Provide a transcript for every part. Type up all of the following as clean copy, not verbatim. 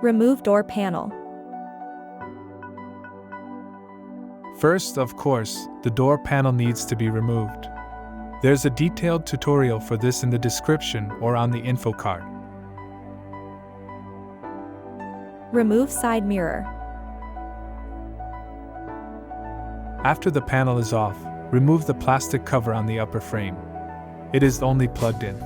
Remove door panel. First, of course, the door panel needs to be removed. There's a detailed tutorial for this in the description or on the info card. Remove side mirror. After the panel is off, remove the plastic cover on the upper frame. It is only plugged in.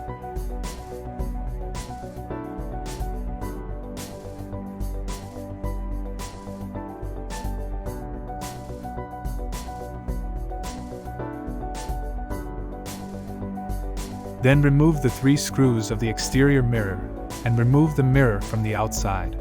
Then remove the 3 screws of the exterior mirror and remove the mirror from the outside.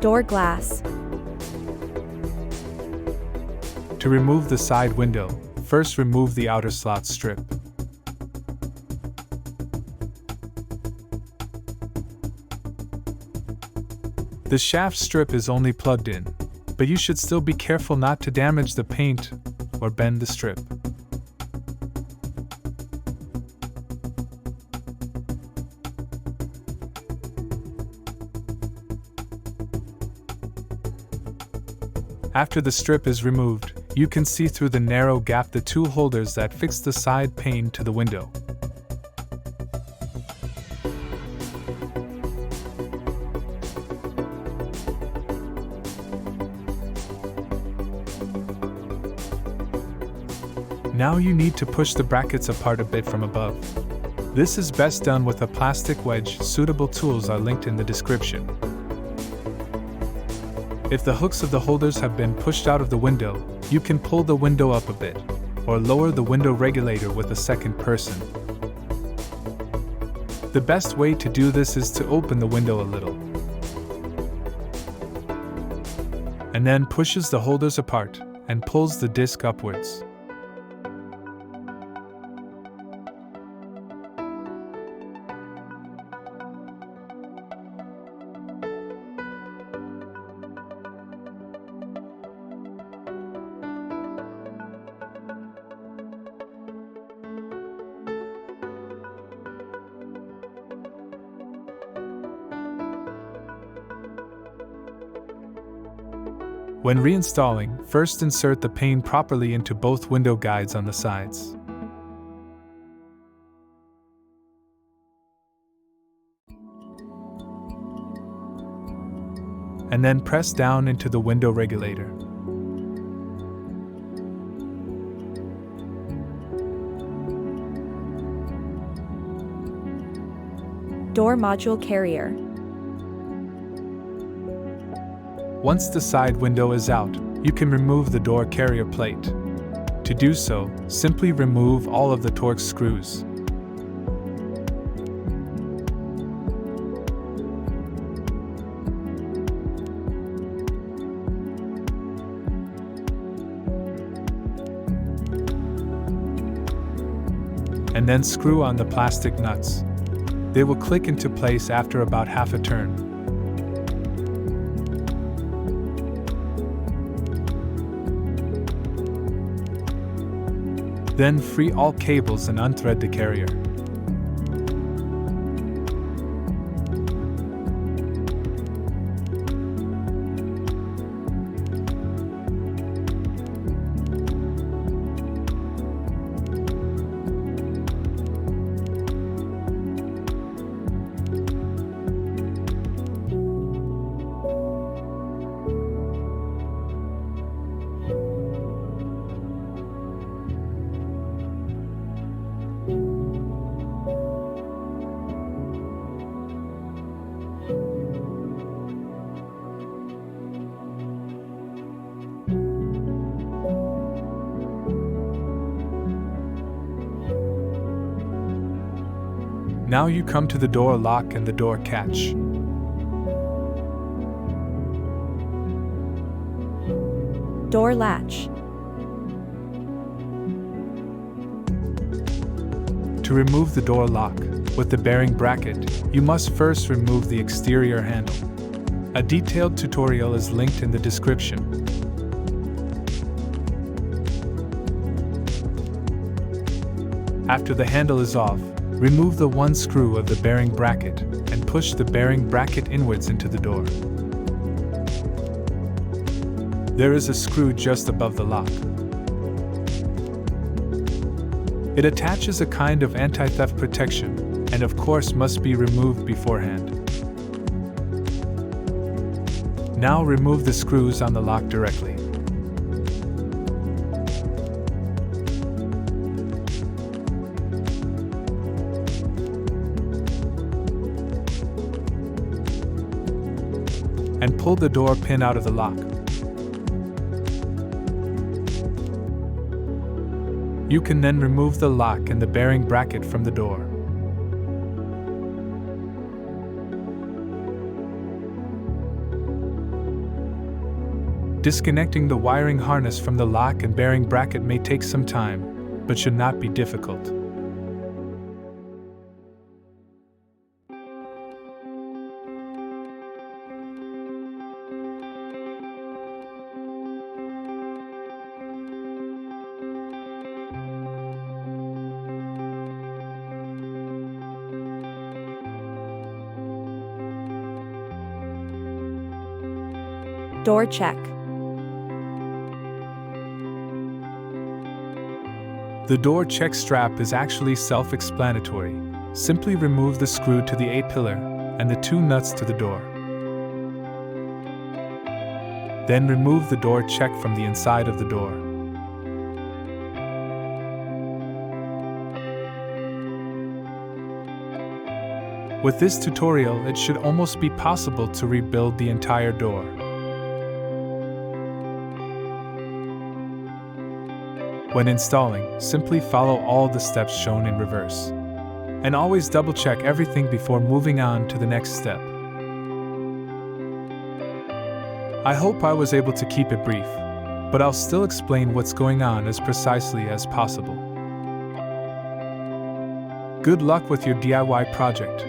Door glass. To remove the side window, first remove the outer slot strip. The shaft strip is only plugged in, but you should still be careful not to damage the paint or bend the strip. After the strip is removed, you can see through the narrow gap the 2 holders that fix the side pane to the window. Now you need to push the brackets apart a bit from above. This is best done with a plastic wedge. Suitable tools are linked in the description. If the hooks of the holders have been pushed out of the window, you can pull the window up a bit, or lower the window regulator with a second person. The best way to do this is to open the window a little, and then pushes the holders apart and pulls the disc upwards. When reinstalling, first insert the pane properly into both window guides on the sides. And then press down into the window regulator. Door module carrier. Once the side window is out, you can remove the door carrier plate. To do so, simply remove all of the Torx screws. And then screw on the plastic nuts. They will click into place after about half a turn. Then free all cables and unthread the carrier. Now you come to the door lock and the door catch. Door latch. To remove the door lock with the bearing bracket, you must first remove the exterior handle. A detailed tutorial is linked in the description. After the handle is off, remove the one screw of the bearing bracket and push the bearing bracket inwards into the door. There is a screw just above the lock. It attaches a kind of anti-theft protection and of course must be removed beforehand. Now remove the screws on the lock directly. And pull the door pin out of the lock. You can then remove the lock and the bearing bracket from the door. Disconnecting the wiring harness from the lock and bearing bracket may take some time, but should not be difficult. Door check. The door check strap is actually self-explanatory. Simply remove the screw to the A-pillar and the two nuts to the door. Then remove the door check from the inside of the door. With this tutorial, it should almost be possible to rebuild the entire door. When installing, simply follow all the steps shown in reverse. And always double-check everything before moving on to the next step. I hope I was able to keep it brief, but I'll still explain what's going on as precisely as possible. Good luck with your DIY project.